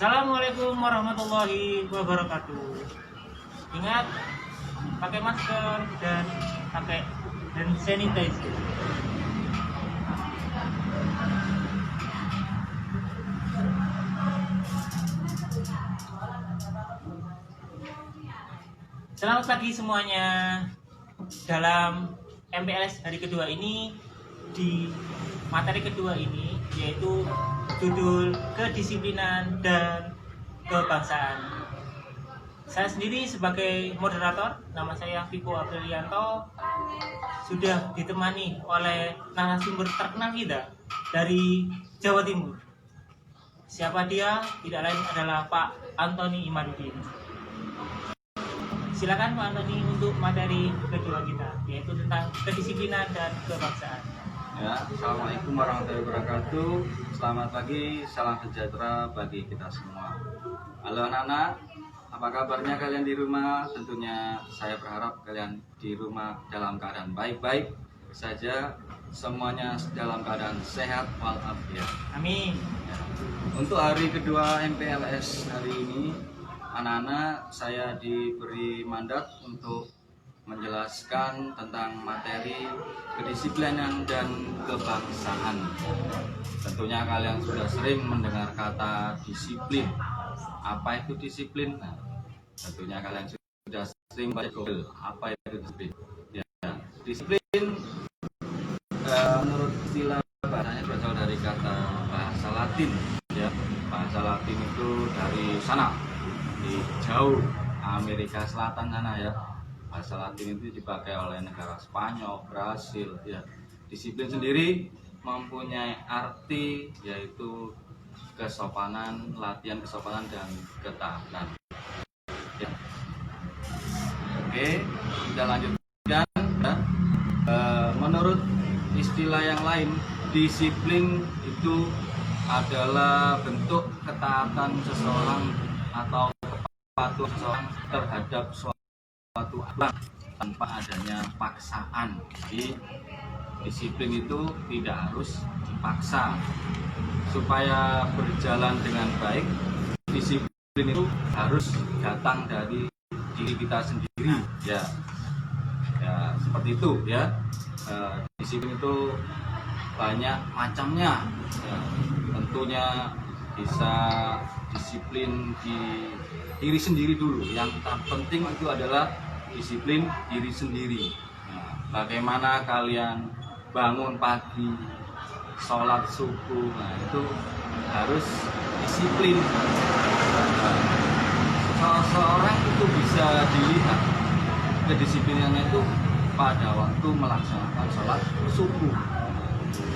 Assalamualaikum warahmatullahi wabarakatuh. Ingat, pakai masker dan pakai hand sanitizer. Selamat pagi semuanya. Dalam MPLS hari kedua ini, di materi kedua ini, yaitu judul kedisiplinan dan kebangsaan. Saya sendiri sebagai moderator, nama saya Viko Aprilianto, sudah ditemani oleh narasumber terkenal kita dari Jawa Timur. Siapa dia? Tidak lain adalah Pak Antoni Imadudin. Silakan Pak Antoni untuk materi kedua kita, yaitu tentang kedisiplinan dan kebangsaan. Ya, Assalamualaikum warahmatullahi wabarakatuh. Selamat pagi, salam sejahtera bagi kita semua. Halo anak-anak, apa kabarnya kalian di rumah? Tentunya saya berharap kalian di rumah dalam keadaan baik-baik saja, semuanya dalam keadaan sehat walafiat. Amin. Ya. Untuk hari kedua MPLS hari ini, anak-anak saya diberi mandat untuk menjelaskan tentang materi kedisiplinan dan kebangsaan. Tentunya kalian sudah sering mendengar kata disiplin. Apa itu disiplin? Nah, tentunya kalian sudah sering baca Google. Apa itu disiplin? Ya, disiplin menurut istilah bahasanya berasal dari kata bahasa Latin. Ya, bahasa Latin itu dari sana, di jauh Amerika Selatan sana ya. Bahasa Latin itu dipakai oleh negara Spanyol, Brasil ya. Disiplin sendiri mempunyai arti yaitu kesopanan, latihan kesopanan dan ketaatan. Ya. Oke, kita lanjutkan ya. Menurut istilah yang lain, disiplin itu adalah bentuk ketaatan seseorang atau kepatuhan seseorang terhadap suatu aturan tanpa adanya paksaan. Jadi disiplin itu tidak harus dipaksa. Supaya berjalan dengan baik, disiplin itu harus datang dari diri kita sendiri ya. Ya seperti itu ya. Disiplin itu banyak macamnya ya. Tentunya bisa disiplin di diri sendiri dulu. Yang terpenting itu adalah disiplin diri sendiri. Nah, bagaimana kalian bangun pagi, sholat subuh, nah itu harus disiplin. Seseorang itu bisa dilihat kedisiplinannya itu pada waktu melaksanakan sholat subuh.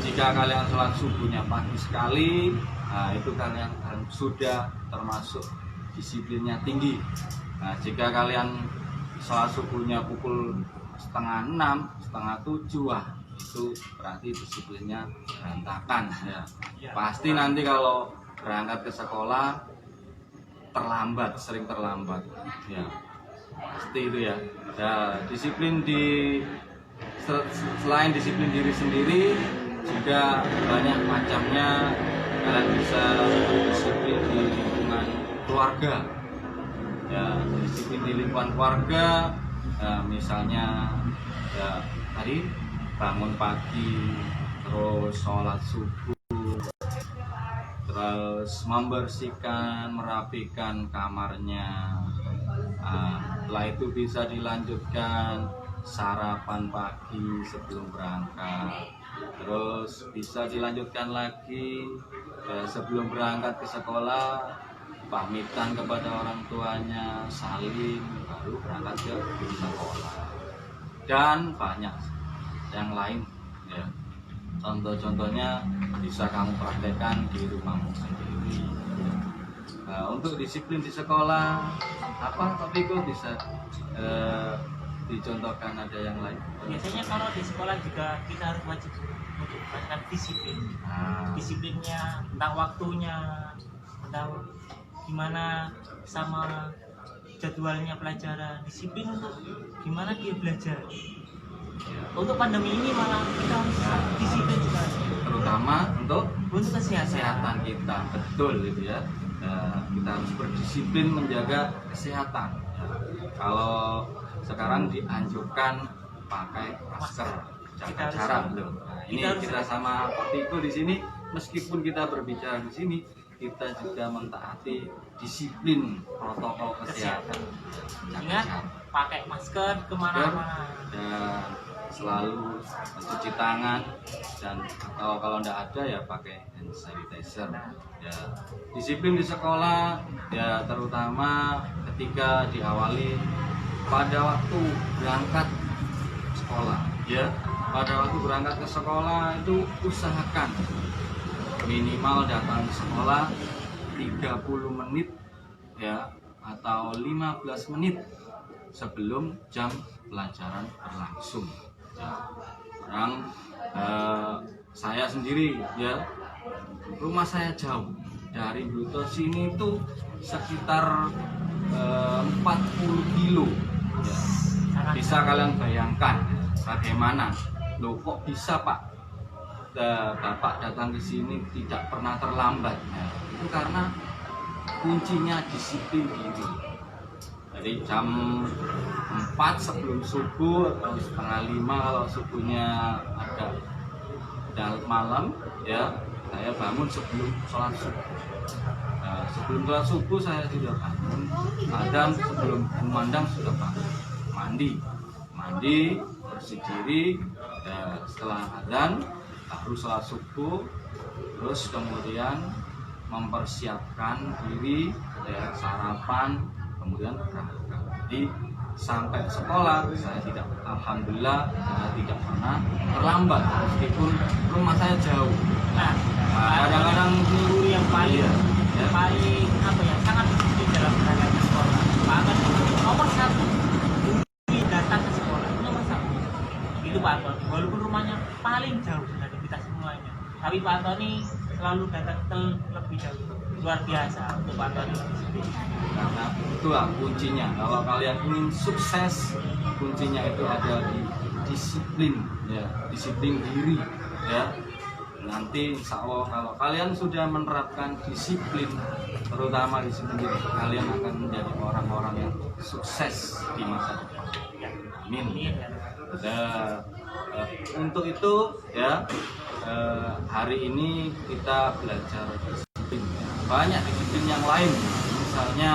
Jika kalian sholat subuhnya pagi sekali, nah itu kalian sudah termasuk disiplinnya tinggi. Nah, jika kalian sholat subuhnya pukul 5:30, 6:30, wah itu berarti disiplinnya berantakan ya. Pasti nanti kalau berangkat ke sekolah terlambat, sering terlambat ya. Pasti itu ya. Ya, disiplin selain disiplin diri sendiri juga banyak macamnya. Kalian bisa disiplin di lingkungan keluarga ya, disiplin di lingkungan keluarga ya, misalnya ya tadi bangun pagi, terus sholat subuh, terus membersihkan, merapikan kamarnya. Setelah itu bisa dilanjutkan sarapan pagi sebelum berangkat, terus bisa dilanjutkan lagi sebelum berangkat ke sekolah, pamitan kepada orang tuanya, salim, baru berangkat ke sekolah. Dan banyak yang lain ya. Contoh-contohnya bisa kamu praktekkan di rumahmu sendiri. Nah, untuk disiplin di sekolah apa tapi kok bisa dicontohkan ada yang lain? Biasanya kalau di sekolah juga kita harus wajib untuk melakukan disiplin. Disiplinnya tentang waktunya, tentang gimana sama jadwalnya pelajaran, disiplin untuk gimana dia belajar. Untuk pandemi ini malah kita harus disiplin juga, terutama untuk kesehatan kita, betul gitu ya. kita harus berdisiplin menjaga kesehatan. Ya. Kalau sekarang dianjurkan pakai masker, jaga jarak loh. Nah, ini kita sama Tiko di sini, meskipun kita berbicara di sini, kita juga mentaati disiplin protokol kesehatan. Ingat, pakai masker kemana-mana dan selalu mencuci tangan, dan kalau tidak ada ya pakai hand sanitizer. Ya, disiplin di sekolah ya, terutama ketika diawali pada waktu berangkat sekolah. Ya, pada waktu berangkat ke sekolah itu usahakan minimal datang ke sekolah 30 menit ya, atau 15 menit sebelum jam pelajaran berlangsung. Ya, sekarang saya sendiri ya, rumah saya jauh dari Bluto sini itu sekitar 40 kilo ya. Bisa kalian bayangkan bagaimana loh, kok bisa Pak Bapak datang ke sini tidak pernah terlambat ya, itu karena kuncinya disiplin diri. Jadi jam 4 sebelum subuh atau setengah 5 kalau subuhnya ada malam ya, saya bangun sebelum sholat subuh. Nah, sebelum sholat subuh saya sudah bangun, adzan sebelum kumandang sudah bangun, mandi bersih diri ya, setelah adzan baru sholat subuh, terus kemudian mempersiapkan diri ya, sarapan, kemudian berangkat. Jadi sampai sekolah saya alhamdulillah tidak pernah terlambat meskipun rumah saya jauh. Nah, kadang-kadang guru yang paling ya, paling apa ya, sangat disiplin dalam berangkat ke sekolah. Pak Anton nomor 1 datang ke sekolah, nomor 1 itu Pak Anton, walaupun rumahnya paling jauh dari kita semuanya, tapi Pak Antoni selalu datang terlebih dahulu. Luar biasa untuk Pak Antoni disiplin. Karena itulah kuncinya. Kalau kalian ingin sukses, kuncinya itu ada di disiplin ya, disiplin diri ya. Nanti insya Allah kalau kalian sudah menerapkan disiplin, terutama disiplin diri, kalian akan menjadi orang-orang yang sukses di masa depan. Amin. Untuk itu ya, hari ini kita belajar disiplin. Banyak disiplin yang lain, misalnya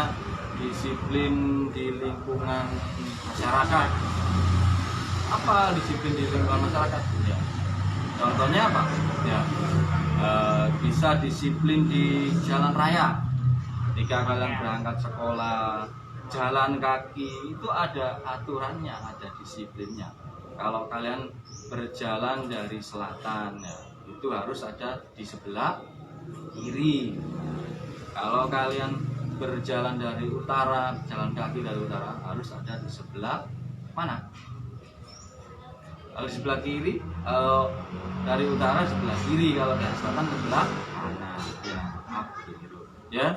disiplin di lingkungan masyarakat. Apa disiplin di lingkungan masyarakat? Ya. Contohnya apa? Ya, bisa disiplin di jalan raya. Ketika kalian berangkat sekolah, jalan kaki itu ada aturannya, ada disiplinnya. Kalau kalian berjalan dari selatan, ya, itu harus ada di sebelah kiri. Kalau kalian berjalan dari utara, jalan kaki dari utara, harus ada di sebelah mana? Kalau di sebelah kiri, kalau dari utara sebelah kiri, kalau dari selatan sebelah kanan. Ya, gitu. Ya.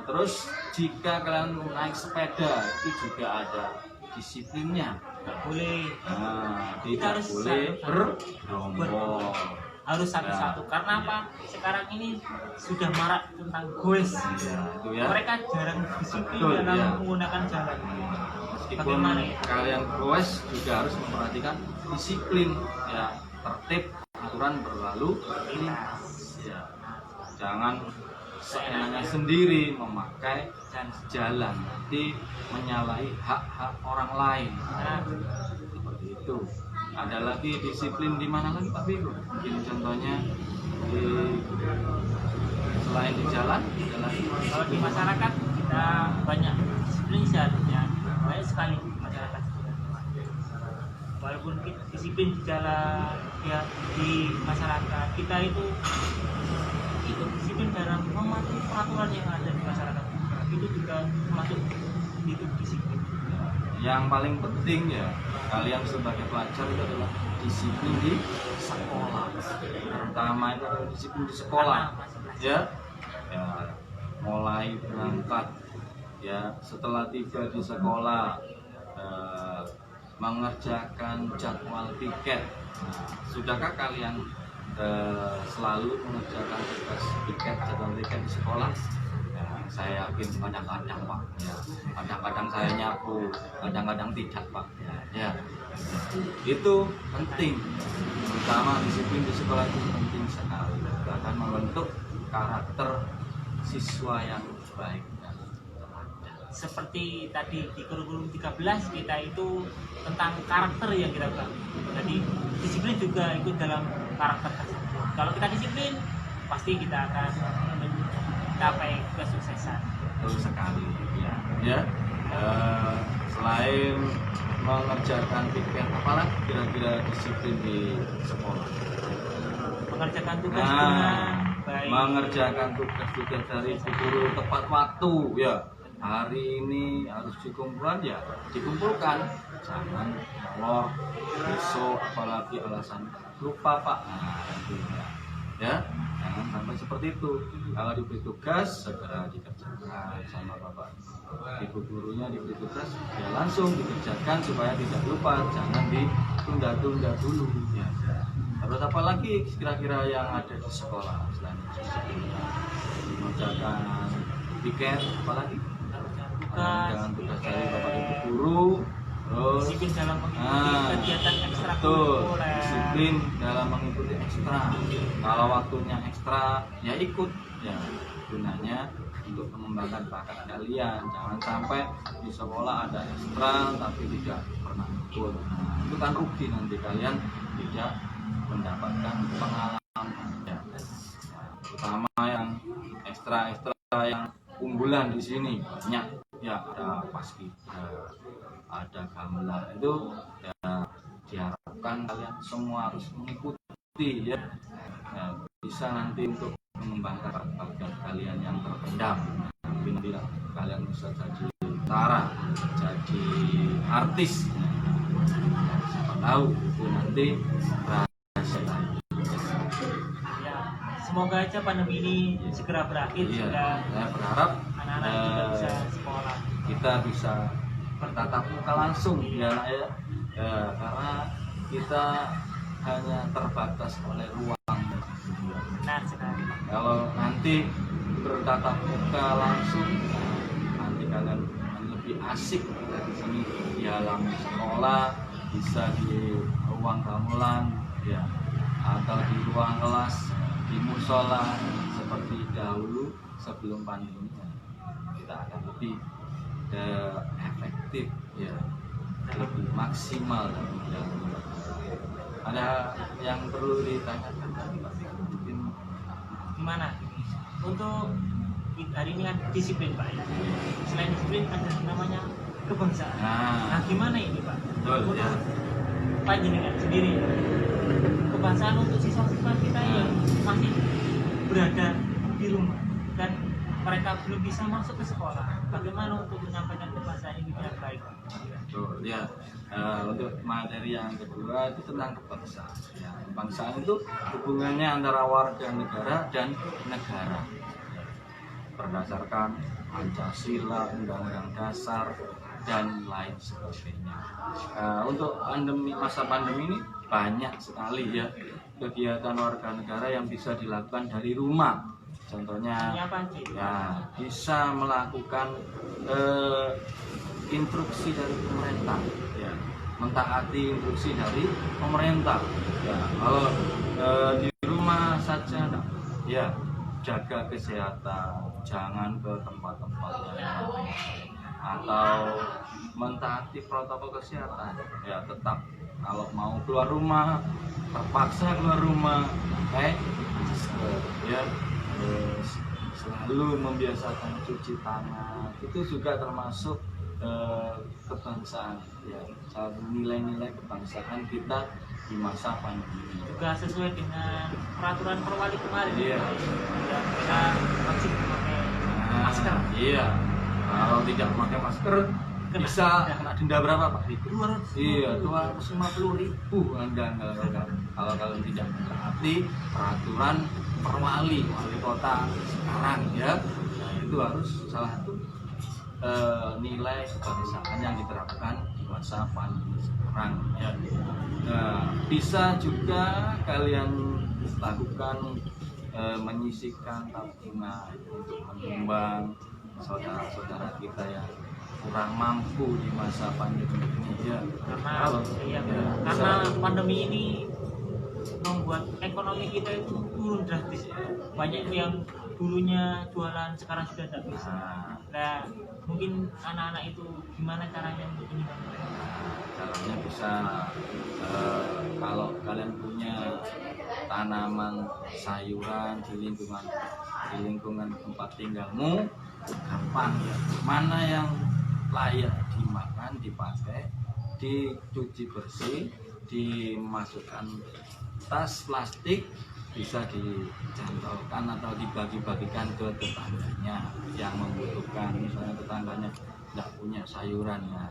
Terus jika kalian naik sepeda, itu juga ada disiplinnya. Nggak boleh. Tidak boleh bergerombol. Harus satu-satu. Karena apa? Sekarang ini sudah marak tentang goes. Ya, itu ya. Mereka jarang disiplin dalam menggunakan jalan. Meskipun kalian goes juga harus memperhatikan disiplin ya, tertib, aturan berlalu lintas ya. Jangan seenaknya sendiri memakai jalan, nanti menyalahi hak-hak orang lain. Seperti itu. Ada lagi disiplin di mana lagi Pak Biro? Mungkin contohnya selain di jalan, ada lagi. Kalau di masyarakat kita banyak disiplin seharusnya, banyak sekali di masyarakat. Walaupun disiplin di jalan ya, di masyarakat kita itu disiplin dalam mematuhi peraturan yang ada di masyarakat. Itu juga termasuk itu disiplin. Yang paling penting ya, kalian sebagai pelajar itu adalah disiplin di sekolah. Pertama itu adalah disiplin di sekolah ya, mulai berangkat ya, setelah tiba di sekolah mengerjakan jadwal piket. Nah, sudahkah kalian selalu mengerjakan tugas piket, jadwal piket di sekolah? saya yakin kadang-kadang Pak, ya kadang-kadang saya nyapu, kadang-kadang tidak Pak, ya itu penting, terutama disiplin di sekolah itu penting sekali, akan membentuk karakter siswa yang baik. Seperti tadi di kurikulum 13 kita itu tentang karakter yang kita bahas. Jadi disiplin juga ikut dalam karakter tersebut. Kalau kita disiplin, pasti kita akan mencapai kesuksesan. Betul sekali, ya. Selain mengerjakan piket, apalagi kira-kira disiplin di sekolah? Mengerjakan tugas dengan baik. Mengerjakan tugas-tugas dari guru tepat waktu, ya. Hari ini harus dikumpulkan, ya dikumpulkan, jangan molor besok, apalagi alasan lupa Pak. Nah, tentunya ya jangan sampai seperti itu. Kalau diberi tugas segera dikerjakan sama bapak ibu gurunya, diberi tugas ya langsung dikerjakan supaya tidak lupa, jangan ditunda-tunda dulu ya. Terus apalagi kira-kira yang ada di sekolah selain mengerjakan piket, apalagi jangan tugas dari bapak ibu guru, terus disiplin dalam mengikuti kegiatan ekstrakurikuler. Disiplin dalam mengikuti ekstra. Kalau waktunya ekstra ya ikut, ya gunanya untuk mengembangkan bakat kalian. Jangan sampai di sekolah ada ekstra tapi tidak pernah ikut. Nah, itu kan rugi, nanti kalian tidak mendapatkan pengalaman. Ya. Terutama yang ekstra yang unggulan di sini banyak. Ya ada paskibra, ada gamelan, itu ya diharapkan kalian semua harus mengikuti ya, bisa nanti untuk mengembangkan bakat kalian yang terpendam. Nanti kalian bisa jadi tentara, jadi artis, siapa tahu itu nanti rahasia. Ya, semoga aja pandemi ini segera berakhir. Iya, saya berharap anak-anak juga bisa sekolah, kita bisa bertatap muka langsung ya nak ya, karena kita hanya terbatas oleh ruang. Benar sekali. Kalau nanti bertatap muka langsung, nanti kalian lebih asik di sini di alam sekolah, bisa di ruang gamelan ya, atau di ruang kelas, di musola seperti dahulu sebelum pandemi. Kita akan lebih efektif ya, lebih maksimal. Ada yang perlu ditanyakan mungkin gimana untuk hari ini kan disiplin Pak ya. Selain disiplin ada namanya kebangsaan. Nah gimana ini Pak? Betul, ya. Pak jenengan sendiri kebangsaan untuk siswa-siswa kita yang masih berada di rumah dan mereka belum bisa masuk ke sekolah, bagaimana untuk menyampaikan kebangsaan ini dengan baik? Betul ya. Untuk materi yang kedua itu tentang kebangsaan. Ya, kebangsaan itu hubungannya antara warga negara dan negara berdasarkan Pancasila, Undang-Undang Dasar dan lain sebagainya. Untuk masa pandemi ini banyak sekali ya kegiatan warga negara yang bisa dilakukan dari rumah. Contohnya ya bisa melakukan instruksi dari pemerintah ya, mentaati instruksi dari pemerintah ya. Kalau di rumah saja ya jaga kesehatan, jangan ke tempat-tempat yang atau mentaati protokol kesehatan ya, tetap kalau mau keluar rumah terpaksa keluar rumah ya, selalu membiasakan cuci tangan, itu juga termasuk kebangsaan ya, nilai-nilai kebangsaan kita di masa pandemi. Juga sesuai dengan peraturan Perwali kemarin. Iya. Kita wajib memakai masker. Iya. Kalau tidak memakai masker bisa kena denda berapa Pak? 200. Iya, 250.000 Anda kalau kalian tidak mentaati peraturan Perwali wali kota sekarang ya. Nah, itu harus salah satu nilai kebangsaan yang diterapkan di masa pandemi sekarang ya. Nah, bisa juga kalian lakukan menyisihkan tabungan untuk menyumbang saudara-saudara kita yang kurang mampu di masa pandemi ini ya. Karena karena pandemi ini membuat ekonomi kita itu turun drastis. Banyak yang dulunya jualan sekarang sudah tidak bisa. Nah, mungkin anak-anak itu gimana caranya untuk ini? Caranya bisa kalau kalian punya tanaman sayuran di lingkungan tempat tinggalmu, gampang ya. Mana yang layak dimakan, dipakai, dicuci bersih, dimasukkan tas plastik, bisa dicantolkan atau dibagi-bagikan ke tetangganya yang membutuhkan. Misalnya tetangganya tidak punya sayuran ya,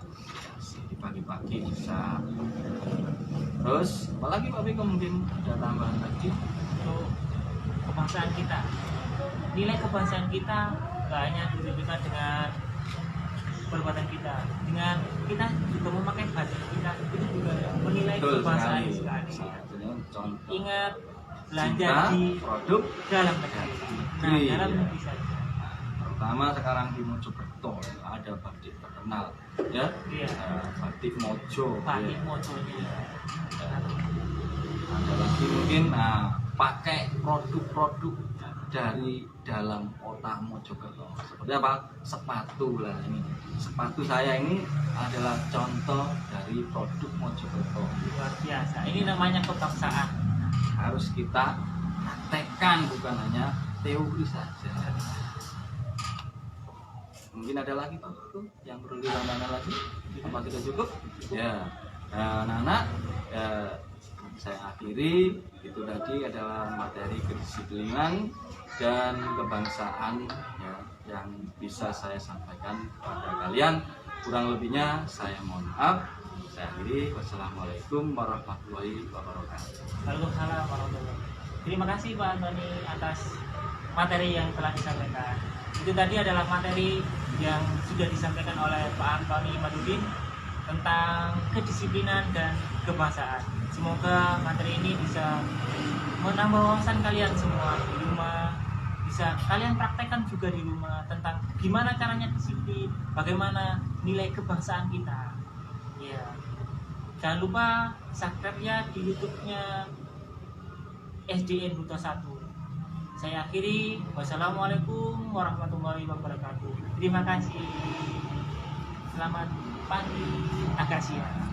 dibagi-bagi bisa. Terus apalagi Pak Biko mungkin ada tambahan lagi Untuk kebangsaan kita, nilai kebangsaan kita nggak hanya ditentukan dengan perbuatan kita, dengan kita juga memakai badan kita, itu juga menilai kebangsaan sekali. Contoh Ingat belanja cinta, di produk dalam negeri. Nah, dalam negeri saja. terutama sekarang di Mojokerto ada batik terkenal ya, Iya. Batik Mojo Batik ya. mojonya. Ada lagi mungkin pakai produk-produk dari dalam kota Mojokerto. Seperti apa? Sepatu lah ini. Sepatu saya ini adalah contoh dari produk Mojokerto. Luar biasa. Ini namanya kebangsaan. Harus kita praktekkan, bukan hanya teori saja. Mungkin ada lagi Pak Biko yang perlu ditambahkan lagi? Apa kita cukup? Ya, anak-anak, saya akhiri. Itu tadi adalah materi kedisiplinan dan kebangsaan ya, yang bisa saya sampaikan kepada kalian. Kurang lebihnya saya mohon maaf. Saya akhiri. Wassalamualaikum warahmatullahi wabarakatuh. Waalaikumsalam warahmatullahi wabarakatuh. Terima kasih Pak Antoni atas materi yang telah disampaikan. Itu tadi adalah materi yang sudah disampaikan oleh Pak Antoni Imaduddin tentang kedisiplinan dan kebangsaan. Semoga materi ini bisa menambah wawasan kalian semua di rumah, bisa kalian praktekkan juga di rumah tentang gimana caranya disiplin, bagaimana nilai kebangsaan kita. Ya, jangan lupa subscribe ya di YouTube-nya SDN Buto 1. Saya akhiri. Wassalamualaikum warahmatullahi wabarakatuh. Terima kasih. Selamat pagi, Akasia.